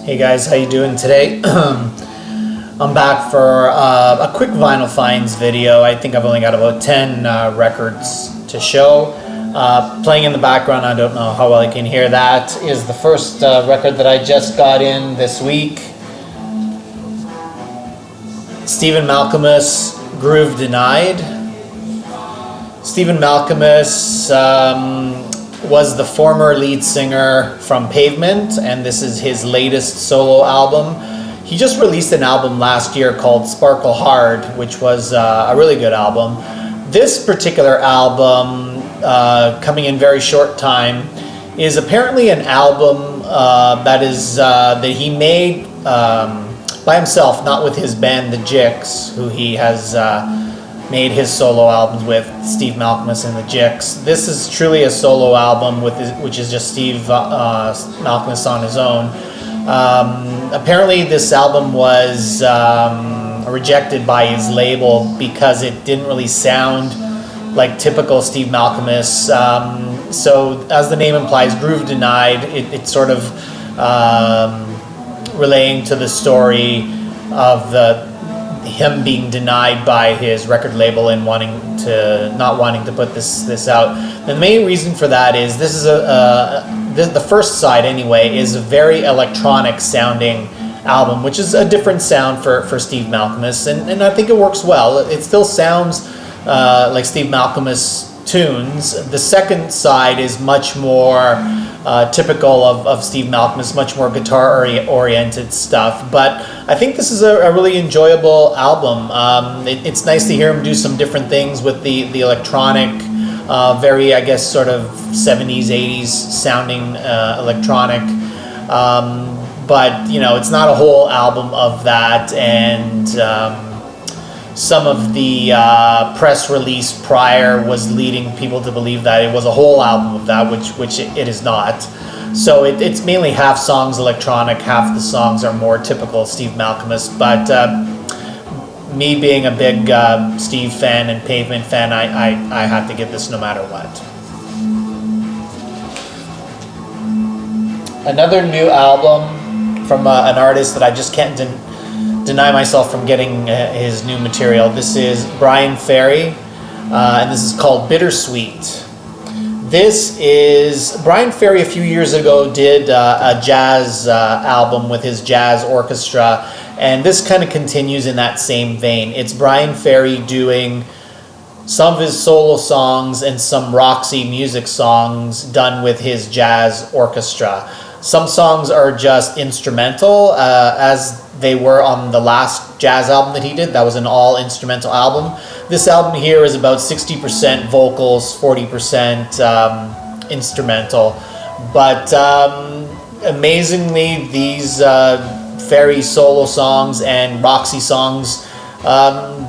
Hey guys, how you doing today? I'm back for a quick vinyl finds video. I think I've only got about 10 records to show. Playing in the background, I don't know how well you can hear that, is the first record that I just got in this week. Stephen Malkmus, Groove Denied. Stephen Malkmus was the former lead singer from Pavement, and this is his latest solo album. He just released an album last year called Sparkle Hard, which was a really good album. This particular album, coming in very short time, is apparently an album that he made by himself, not with his band, the Jicks, who he has made his solo albums with, Steve Malkmus and the Jicks. This is truly a solo album, which is just Steve Malkmus on his own. Apparently this album was rejected by his label because it didn't really sound like typical Steve Malkmus. So as the name implies, Groove Denied, it's sort of relaying to the story of him being denied by his record label and not wanting to put this out. The main reason for that is this is the first side anyway is a very electronic sounding album, which is a different sound for Steve Malkmus, and I think it works well. It still sounds like Steve Malkmus tunes. The second side is much more typical of Steve Malkmus, much more guitar oriented stuff, but I think this is a really enjoyable album. It's nice to hear him do some different things with the electronic, very, I guess, sort of 70s, 80s sounding electronic, but you know, it's not a whole album of that, and some of the press release prior was leading people to believe that it was a whole album of that, which it is not. So it's mainly half songs electronic, half the songs are more typical Steve Malkmus. But me being a big Steve fan and Pavement fan, I had to get this no matter what. Another new album from an artist that I just can't deny myself from getting his new material. This is Bryan Ferry, and this is called Bittersweet. Bryan Ferry a few years ago did a jazz album with his jazz orchestra, and this kind of continues in that same vein. It's Bryan Ferry doing some of his solo songs and some Roxy music songs done with his jazz orchestra. Some songs are just instrumental, as they were on the last jazz album that he did. That was an all-instrumental album. This album here is about 60% vocals, 40% instrumental. But amazingly, these Ferry solo songs and Roxy songs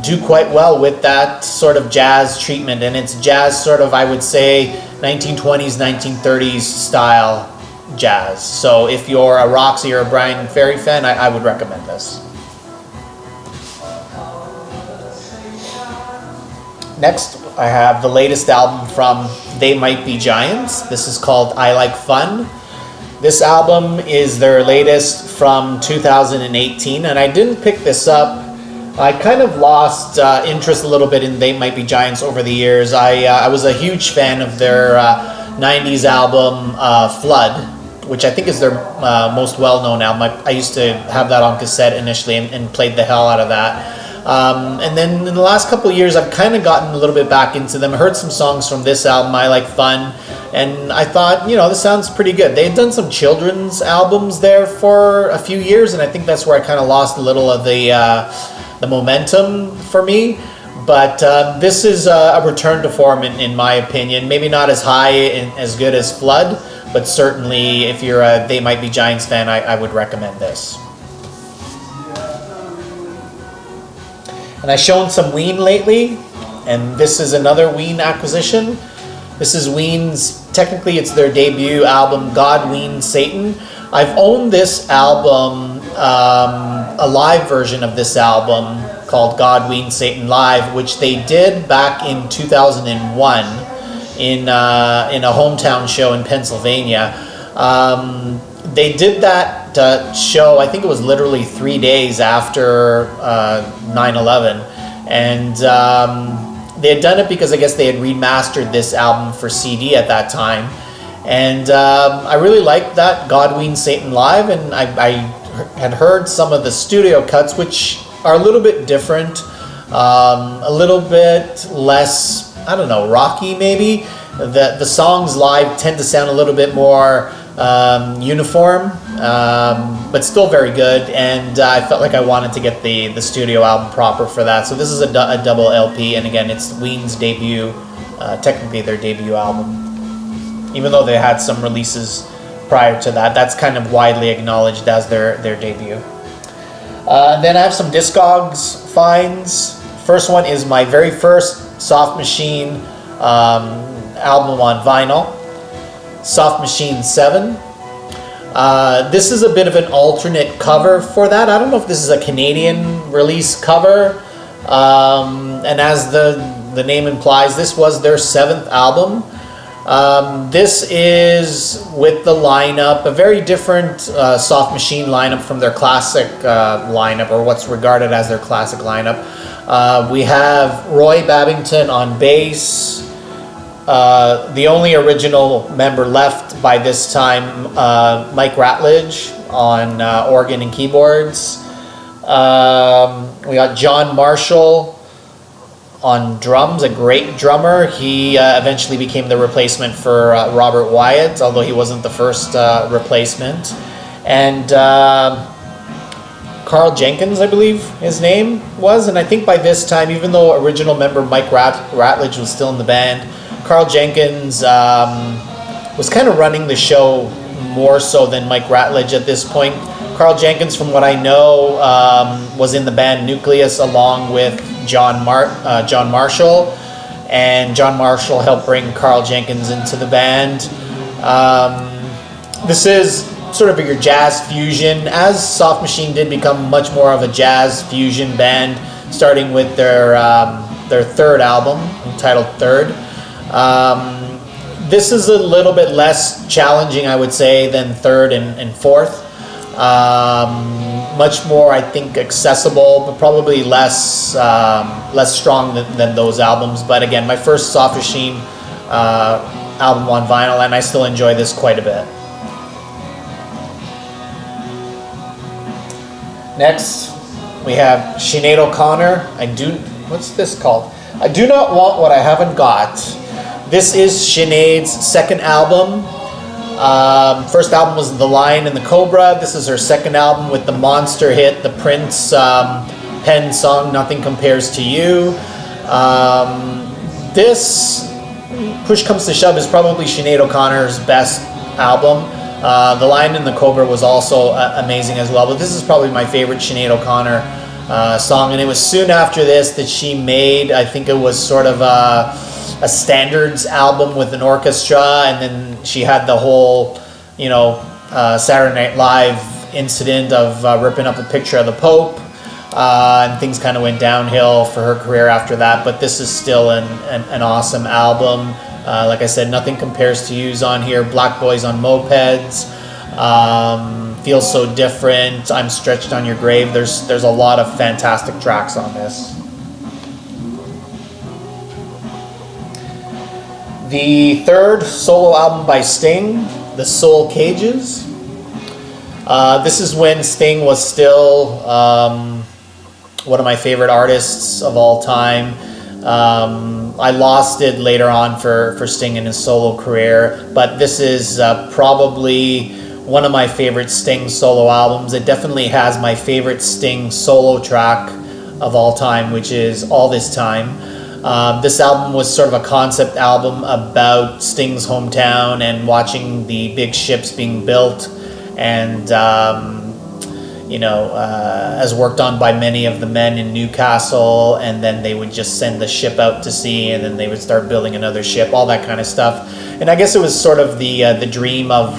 do quite well with that sort of jazz treatment. And it's jazz sort of, I would say, 1920s, 1930s style jazz. So if you're a Roxy or a Bryan Ferry fan, I would recommend this. Next, I have the latest album from They Might Be Giants. This is called I Like Fun. This album is their latest from 2018, and I didn't pick this up. I kind of lost interest a little bit in They Might Be Giants over the years. I was a huge fan of their 90s album Flood, which I think is their most well-known album. I used to have that on cassette initially and played the hell out of that. And then in the last couple of years, I've kind of gotten a little bit back into them. I heard some songs from this album, I Like Fun, and I thought, you know, this sounds pretty good. They had done some children's albums there for a few years, and I think that's where I kind of lost a little of the momentum for me. But this is a return to form in my opinion. Maybe not as high and as good as Flood, but certainly if you're a They Might Be Giants fan, I would recommend this. And I've shown some Ween lately, and this is another Ween acquisition. This is Ween's, technically it's their debut album, God, Ween, Satan. I've owned this album, a live version of this album called God, Ween, Satan Live, which they did back in 2001 in a hometown show in Pennsylvania. They did that that show, I think it was literally 3 days after 9/11, and they had done it because I guess they had remastered this album for CD at that time, and I really liked that Godween Satan Live, and I had heard some of the studio cuts, which are a little bit different, a little bit less, I don't know, rocky maybe. The songs live tend to sound a little bit more uniform, but still very good, and I felt like I wanted to get the studio album proper for that. So this is a double LP, and again, it's Ween's debut, technically their debut album, even though they had some releases prior to that. That's kind of widely acknowledged as their debut. Then I have some Discogs finds. First one is my very first Soft Machine album on vinyl, Soft Machine 7. This is a bit of an alternate cover for that. I don't know if this is a Canadian release cover, and as the name implies, this was their 7th album. This is with the lineup, a very different Soft Machine lineup from their classic lineup, or what's regarded as their classic lineup. We have Roy Babington on bass, the only original member left by this time, Mike Ratledge on organ and keyboards. We got John Marshall on drums, a great drummer. He eventually became the replacement for Robert Wyatt, although he wasn't the first replacement. And Carl Jenkins, I believe his name was. And I think by this time, even though original member Mike Ratledge was still in the band, Carl Jenkins was kind of running the show more so than Mike Ratledge at this point. Carl Jenkins, from what I know, was in the band Nucleus along with John Marshall, and John Marshall helped bring Carl Jenkins into the band. This is sort of your jazz fusion, as Soft Machine did become much more of a jazz fusion band, starting with their 3rd album, entitled Third. This is a little bit less challenging, I would say, than 3rd and 4th. Much more, I think, accessible, but probably less strong than those albums. But again, my first Soft Machine album on vinyl, and I still enjoy this quite a bit. Next, we have Sinead O'Connor. What's this called? I Do Not Want What I Haven't Got. This is Sinead's 2nd album. First album was The Lion and the Cobra. This is her 2nd album with the monster hit, the Prince pen song, Nothing Compares to You. This, push comes to shove, is probably Sinead O'Connor's best album. The Lion and the Cobra was also amazing as well, but this is probably my favorite Sinead O'Connor song, and it was soon after this that she made, I think it was sort of a standards album with an orchestra, and then she had the whole, Saturday Night Live incident of ripping up a picture of the Pope, and things kind of went downhill for her career after that. But this is still an awesome album. Like I said, Nothing Compares to You's on here, Black Boys on Mopeds, Feels So Different, I'm Stretched on Your Grave. There's a lot of fantastic tracks on this. The 3rd solo album by Sting, The Soul Cages. This is when Sting was still one of my favorite artists of all time. I lost it later on for Sting in his solo career, but this is probably one of my favorite Sting solo albums. It definitely has my favorite Sting solo track of all time, which is All This Time. This album was sort of a concept album about Sting's hometown and watching the big ships being built, and as worked on by many of the men in Newcastle, and then they would just send the ship out to sea, and then they would start building another ship, all that kind of stuff. And I guess it was sort of the dream of,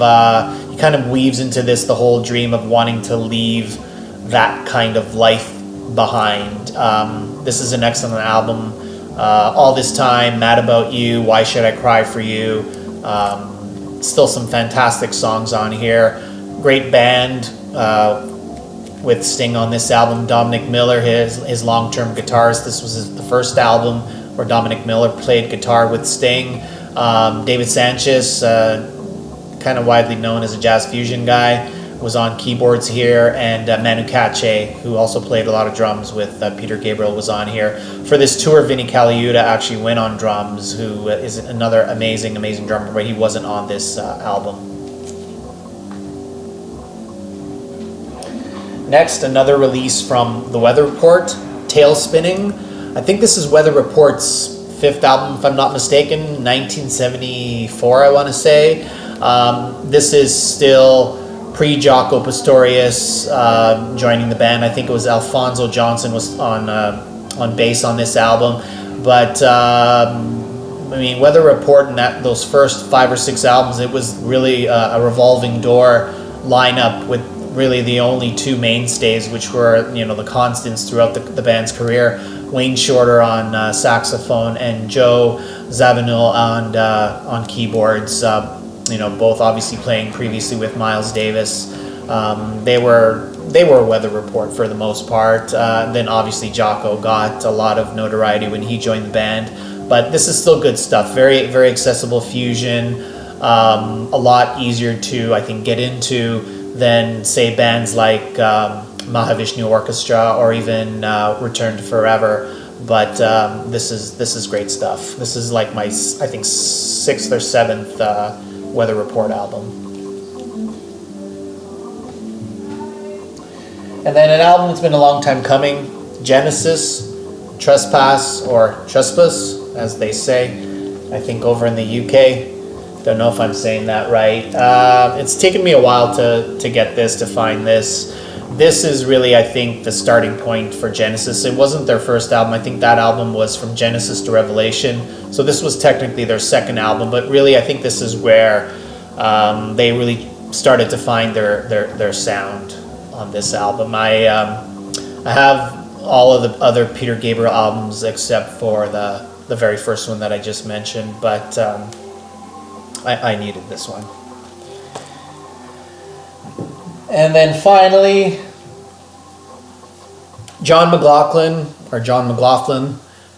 he kind of weaves into this the whole dream of wanting to leave that kind of life behind. This is an excellent album. All This Time, Mad About You, Why Should I Cry for You. Still some fantastic songs on here. Great band, with Sting on this album. Dominic Miller, his long-term guitarist. This was the first album where Dominic Miller played guitar with Sting. David Sanchez, kind of widely known as a jazz fusion guy, was on keyboards here, and Manu Katché, who also played a lot of drums with Peter Gabriel, was on here. For this tour, Vinny Colaiuta actually went on drums, who is another amazing drummer, but he wasn't on this album. Next, another release from The Weather Report, Tail Spinning. I think this is Weather Report's fifth album, if I'm not mistaken, 1974, I want to say. This is still pre-Jaco Pastorius joining the band. I think it was Alfonso Johnson was on bass on this album. But I mean, Weather Report and those first 5 or 6 albums, it was really a revolving door lineup with really the only 2 mainstays, which were, you know, the constants throughout the band's career. Wayne Shorter on saxophone and Joe Zawinul on keyboards. You know, both obviously playing previously with Miles Davis. They were Weather Report for the most part. Then obviously Jaco got a lot of notoriety when he joined the band. But this is still good stuff. Very, very accessible fusion. A lot easier to, I think, get into than, say, bands like Mahavishnu Orchestra or even Return to Forever. But this is great stuff. This is like my, I think, 6th or 7th Weather Report album. And then an album that's been a long time coming, Genesis, Trespass, or Trespass, as they say, I think over in the UK. Don't know if I'm saying that right. It's taken me a while to get this, to find this. This is really, I think, the starting point for Genesis. It wasn't their first album. I think that album was From Genesis to Revelation. So this was technically their second album, but really I think this is where they really started to find their sound on this album. I have all of the other Peter Gabriel albums except for the very first one that I just mentioned, but I needed this one. And then finally, John Mclaughlin,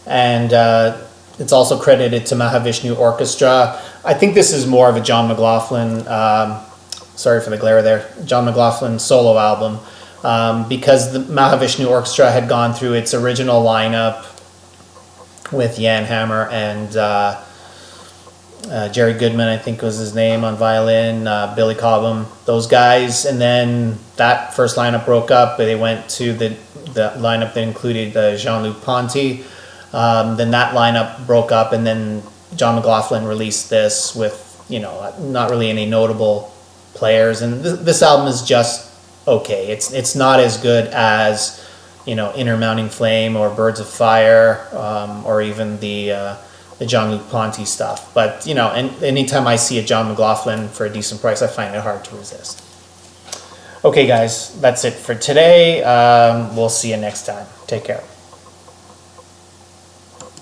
and it's also credited to Mahavishnu Orchestra. I think this is more of a John McLaughlin, sorry for the glare there, John McLaughlin solo album, because the Mahavishnu Orchestra had gone through its original lineup with Jan Hammer and Jerry Goodman, I think was his name, on violin, Billy Cobham, those guys, and then that first lineup broke up. They went to the lineup that included Jean-Luc Ponty. Then that lineup broke up, and then John McLaughlin released this with, you know, not really any notable players. And this album is just okay. It's not as good as, you know, Inner Mounting Flame or Birds of Fire, or even the Jean-Luc Ponty stuff. But, you know, and anytime I see a John McLaughlin for a decent price, I find it hard to resist. Okay, guys, that's it for today. We'll see you next time. Take care.